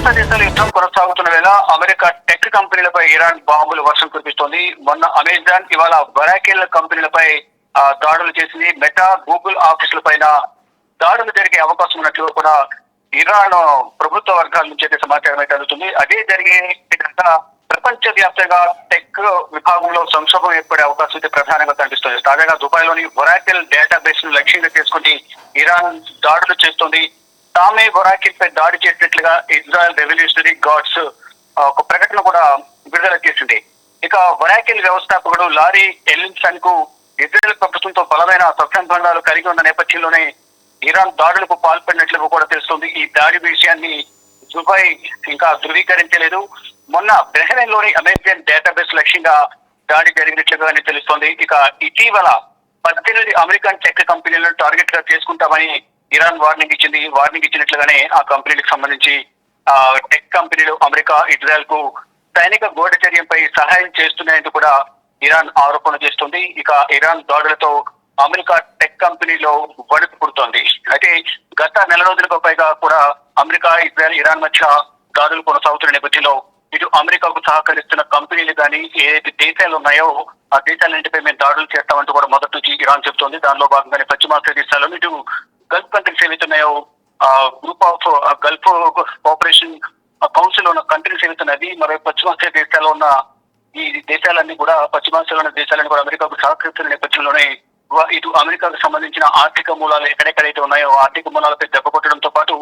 పశ్చిమాసియా దేశాల యుద్ధం కొనసాగుతున్న వేళ అమెరికా టెక్ కంపెనీలపై ఇరాన్ బాంబులు వర్షం కురిపిస్తోంది. మొన్న అమెజాన్, ఇవాళ వరాకిల్ కంపెనీలపై దాడులు చేసింది. మెటా, గూగుల్ ఆఫీసుల పైన దాడులు జరిగే అవకాశం ఉన్నట్లు కూడా ఇరాన్ ప్రభుత్వ వర్గాల నుంచి అయితే సమాచారం అయితే అందుతుంది. అదే జరిగే ప్రపంచ వ్యాప్తంగా టెక్ విభాగంలో సంక్షోభం ఏర్పడే అవకాశం అయితే ప్రధానంగా కనిపిస్తుంది. తాజాగా దుబాయ్ లోని వరాకిల్ డేటాబేస్ ను లక్ష్యంగా చేసుకుని ఇరాన్ దాడులు చేస్తోంది. తామే వరాకిల్ పై దాడి చేసినట్లుగా ఇజ్రాయెల్ రెవల్యూషనరీ గార్డ్స్ ఒక ప్రకటన కూడా విడుదల చేసింది. ఇక వరాకిల్ వ్యవస్థాపకుడు లారీ ఎల్లిన్సన్ కు ఇజ్రాయెల్ ప్రభుత్వంతో బలమైన సత్సంబంధాలు కలిగి ఉన్న నేపథ్యంలోనే ఇరాన్ దాడులకు పాల్పడినట్లుగా కూడా తెలుస్తుంది. ఈ దాడి విషయాన్ని దుబాయ్ ఇంకా ధృవీకరించలేదు. మొన్న బహ్రెయిన్ లోని అమెరికన్ డేటాబేస్ లక్ష్యంగా దాడి జరిగినట్లుగానే తెలుస్తోంది. ఇక ఇటీవల 18 అమెరికన్ టెక్ కంపెనీలను టార్గెట్ గా చేసుకుంటామని ఇరాన్ వార్నింగ్ ఇచ్చింది. వార్నింగ్ ఇచ్చినట్లుగానే ఆ కంపెనీలకు సంబంధించి టెక్ కంపెనీలు అమెరికా, ఇజ్రాయెల్ కు సైనిక గూఢచర్యంపై సహాయం చేస్తున్నాయంటూ కూడా ఇరాన్ ఆరోపణ చేస్తుంది. ఇక ఇరాన్ దాడులతో అమెరికా టెక్ కంపెనీలో వణుకు పుడుతోంది. అయితే గత నెల రోజులకు పైగా కూడా అమెరికా, ఇజ్రాయెల్, ఇరాన్ మధ్య దాడులు కొనసాగుతున్న నేపథ్యంలో ఇటు అమెరికాకు సహకరిస్తున్న కంపెనీలు కానీ ఏదైతే దేశాలు ఉన్నాయో ఆ దేశాలన్నింటిపై మేము దాడులు చేస్తామంటూ కూడా మొదటి నుంచి ఇరాన్ చెబుతోంది. దానిలో భాగంగానే పశ్చిమాసియా దేశాలను ఇటు గల్ఫ్ కంట్రీస్ ఏవైతున్నాయో group of Gulf cooperation council ఉన్న కంట్రీస్ ఏవైతున్నది, మరో పశ్చిమాసియా దేశాల్లో ఉన్న ఈ దేశాలన్నీ కూడా పశ్చిమాసియాలో ఉన్న దేశాలన్నీ కూడా అమెరికాకు సహకరిస్తున్న నేపథ్యంలోనే ఇటు అమెరికాకు సంబంధించిన ఆర్థిక మూలాలు ఎక్కడెక్కడైతే ఉన్నాయో ఆర్థిక మూలాలపై దెబ్బ కొట్టడంతో పాటు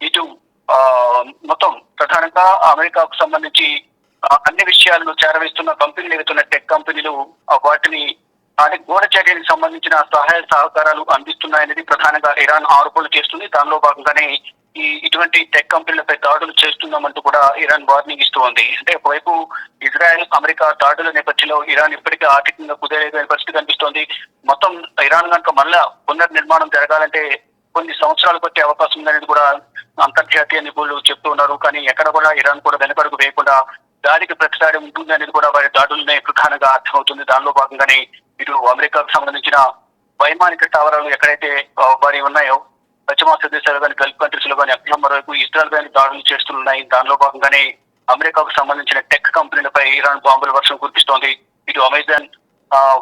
ఇటు మొత్తం ప్రధానంగా అమెరికాకు సంబంధించి అన్ని విషయాలను చేరవేస్తున్న కంపెనీలు ఏవైతున్న టెక్ కంపెనీలు వాటిని గూఢచర్యలకు సంబంధించిన సహాయ సహకారాలు అందిస్తున్నాయనేది ప్రధానంగా ఇరాన్ ఆరోపణలు చేస్తుంది. దానిలో భాగంగానే ఇటువంటి టెక్ కంపెనీలపై దాడులు చేస్తున్నామంటూ కూడా ఇరాన్ వార్నింగ్ ఇస్తూ ఉంది. అంటే ఒకవైపు ఇజ్రాయెల్, అమెరికా దాడుల నేపథ్యంలో ఇరాన్ ఇప్పటికే ఆర్థికంగా కుదేలైన పరిస్థితి కనిపిస్తోంది. మొత్తం ఇరాన్ కనుక మళ్ళా పునర్నిర్మాణం జరగాలంటే కొన్ని సంవత్సరాలు పట్టే అవకాశం ఉందనేది కూడా అంతర్జాతీయ నిపుణులు చెప్తూ ఉన్నారు. కానీ ఎక్కడ కూడా ఇరాన్ కూడా వెనకడుగు వేయకుండా దాడికి ప్రతిదాడి ఉంటుంది అనేది కూడా వారి దాడులనే ప్రధానంగా అర్థమవుతుంది. దానిలో భాగంగానే ఇటు అమెరికాకు సంబంధించిన వైమానిక స్థావరాలు ఎక్కడైతే వారి ఉన్నాయో పశ్చిమాసియా దేశాలు కానీ గల్ఫ్ కంట్రీస్ లో కానీ అక్కడ మరోవైపు ఇజ్రాయెల్ కానీ దాడులు చేస్తున్నాయి. దానిలో భాగంగానే అమెరికాకు సంబంధించిన టెక్ కంపెనీలపై ఇరాన్ బాంబుల వర్షం కురిపిస్తోంది. ఇటు అమెజాన్,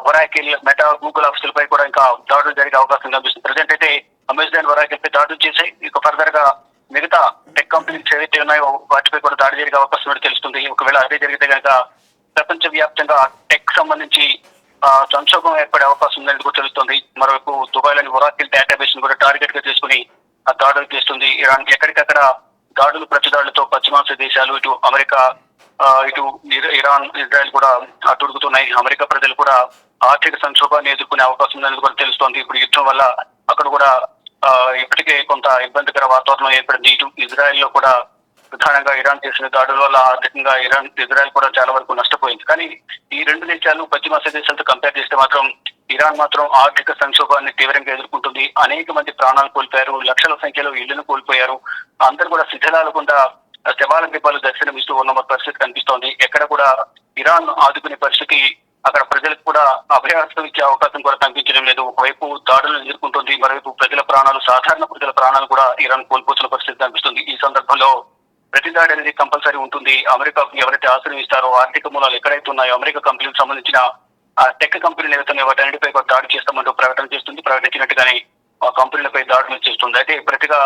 వరాకిల్, మెటా, గూగుల్ ఆఫీసులపై కూడా ఇంకా దాడులు జరిగే అవకాశం కనిపిస్తుంది. ప్రజెంట్ అయితే అమెజాన్, వరాకిల్ పై దాడులు చేశాయి. ఇక ఫర్దర్ గా మిగతా టెక్ కంపెనీస్ ఏవైతే ఉన్నాయో వాటిపై కూడా దాడి జరిగే అవకాశం కూడా తెలుస్తుంది. ఒకవేళ అదే జరిగితే కనుక ప్రపంచ వ్యాప్తంగా టెక్ సంబంధించి సంక్షోభం ఏర్పడే అవకాశం ఉందని కూడా తెలుస్తుంది. మరోవైపు దుబాయ్ లోని వరాకిల్ డేటాబేస్ ను కూడా టార్గెట్ గా చేసుకుని ఆ దాడులు చేస్తుంది ఇరాన్. ఎక్కడికక్కడ దాడులు ప్రతిదాడులతో పశ్చిమాసియా దేశాలు ఇటు అమెరికా, ఇటు ఇరాన్, ఇజ్రాయెల్ కూడా అటుడుగుతున్నాయి. అమెరికా ప్రజలు కూడా ఆర్థిక సంక్షోభాన్ని ఎదుర్కొనే అవకాశం ఉందని కూడా తెలుస్తోంది. ఇప్పుడు యుద్ధం వల్ల అక్కడ కూడా ఇప్పటికే కొంత ఇబ్బందికర వాతావరణం ఏర్పడింది. ఇటు ఇజ్రాయెల్ లో కూడా ప్రధానంగా ఇరాన్ చేసిన దాడుల వల్ల ఆర్థికంగా ఇజ్రాయెల్ కూడా చాలా వరకు నష్టపోయింది. కానీ ఈ రెండు దేశాలు పశ్చిమాసియా దేశాలతో కంపేర్ చేస్తే మాత్రం ఇరాన్ మాత్రం ఆర్థిక సంక్షోభాన్ని తీవ్రంగా ఎదుర్కొంటుంది. అనేక మంది ప్రాణాలు కోల్పోయారు, లక్షల సంఖ్యలో ఇళ్లను కోల్పోయారు. అందరూ కూడా శిథిలాలకుండా శవాల దీపాలు దర్శనమిస్తూ ఉన్న పరిస్థితి కనిపిస్తోంది. ఎక్కడ కూడా ఇరాన్ ఆదుకునే పరిస్థితి, అక్కడ ప్రజలకు కూడా అభయాస్తం ఇచ్చే అవకాశం కూడా కనిపించడం లేదు. ఒకవైపు దాడులను ఎదుర్కొంటుంది, మరోవైపు ప్రజల ప్రాణాలు, సాధారణ ప్రజల ప్రాణాలు కూడా ఇరాన్ కోల్పోతున్న పరిస్థితి కనిపిస్తుంది. ఈ సందర్భంలో ప్రతిదాడి అనేది కంపల్సరీ ఉంటుంది. అమెరికాకు ఎవరైతే ఆశ్రయం ఇస్తారో ఆర్థిక మూలాలు ఎక్కడైతే ఉన్నాయో అమెరికా కంపెనీలకు సంబంధించిన టెక్ కంపెనీలు ఏవైతున్నాయో వాటన్నిటిపై కూడా దాడి చేస్తామంటూ ప్రకటన చేస్తుంది. ప్రకటించినట్టుగానే ఆ కంపెనీలపై దాడులు చేస్తుంది. అయితే ప్రతిగా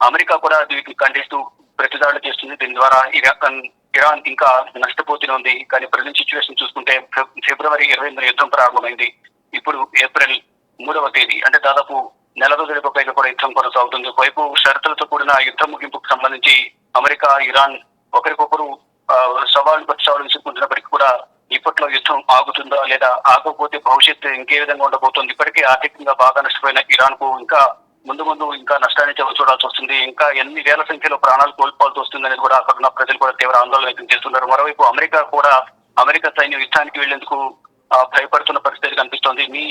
అమెరికా కూడా దీనికి ఖండిస్తూ ప్రతిదాడులు చేస్తుంది. దీని ద్వారా ఇరాన్ ఇంకా నష్టపోతూనే ఉంది. కానీ ప్రజెంట్ సిచ్యువేషన్ చూసుకుంటే ఫిబ్రవరి 28 యుద్ధం ప్రారంభమైంది. ఇప్పుడు ఏప్రిల్ 3వ తేదీ, అంటే దాదాపు నెల రోజులకు పైగా కూడా యుద్ధం కొనసాగుతుంది. ఒకవైపు షరతులతో కూడిన యుద్ధ ముగింపుకు సంబంధించి అమెరికా, ఇరాన్ ఒకరికొకరు సవాళ్లు విసుకుంటున్నప్పటికీ కూడా ఇప్పట్లో యుద్ధం ఆగుతుందా లేదా ఆగకపోతే భవిష్యత్తు ఇంకే విధంగా ఉండబోతోంది. ఇప్పటికే ఆర్థికంగా బాగా నష్టపోయిన ఇరాన్ కు ఇంకా ముందు ఇంకా నష్టాన్ని చూడాల్సి వస్తుంది. ఇంకా ఎన్ని వేల సంఖ్యలో ప్రాణాలు కోల్పోవాల్సి వస్తుంది అనేది కూడా అక్కడ ఉన్న ప్రజలు కూడా తీవ్ర ఆందోళన వ్యక్తం చేస్తున్నారు. మరోవైపు అమెరికా సైన్యం యుద్ధానికి వెళ్లేందుకు భయపడుతున్న పరిస్థితి కనిపిస్తోంది. మీ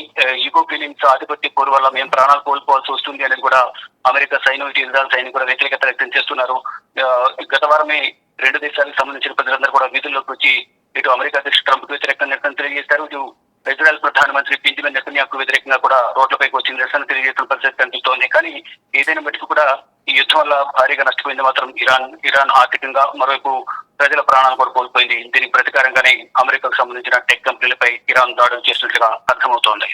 ఈగో ఫీలింగ్స్, ఆధిపత్య పోరు వల్ల మేము ప్రాణాలు కోల్పోవాల్సి వస్తుంది అనేది కూడా అమెరికా సైన్యం, ఇటు ఇజ్రాయెల్ సైన్యం కూడా వ్యతిరేకత వ్యక్తం చేస్తున్నారు. గత వారమే రెండు దేశాలకు సంబంధించిన ప్రజలందరూ కూడా వీధుల్లోకి వచ్చి ఇటు అమెరికా అధ్యక్షుడు ట్రంప్ వ్యతిరేకంగా తెలియజేశారు. ఇటు ఇజ్రాయెల్ ప్రధానమంత్రి బెంజమిన్ నెతన్యాహుకు వ్యతిరేకంగా కూడా రోడ్లపైకి వచ్చి నిరసన తెలియజేసిన పరిస్థితి కనిపిస్తోంది. కానీ ఏదైనా మటుకు కూడా ఈ యుద్ధం వల్ల భారీగా నష్టపోయింది మాత్రం ఇరాన్ ఆర్థికంగా, మరోవైపు ప్రజల ప్రాణాలు కూడా కోల్పోయింది. దీనికి ప్రతీకారంగానే అమెరికాకు సంబంధించిన టెక్ కంపెనీలపై ఇరాన్ దాడులు చేసినట్లుగా అర్థమవుతోంది.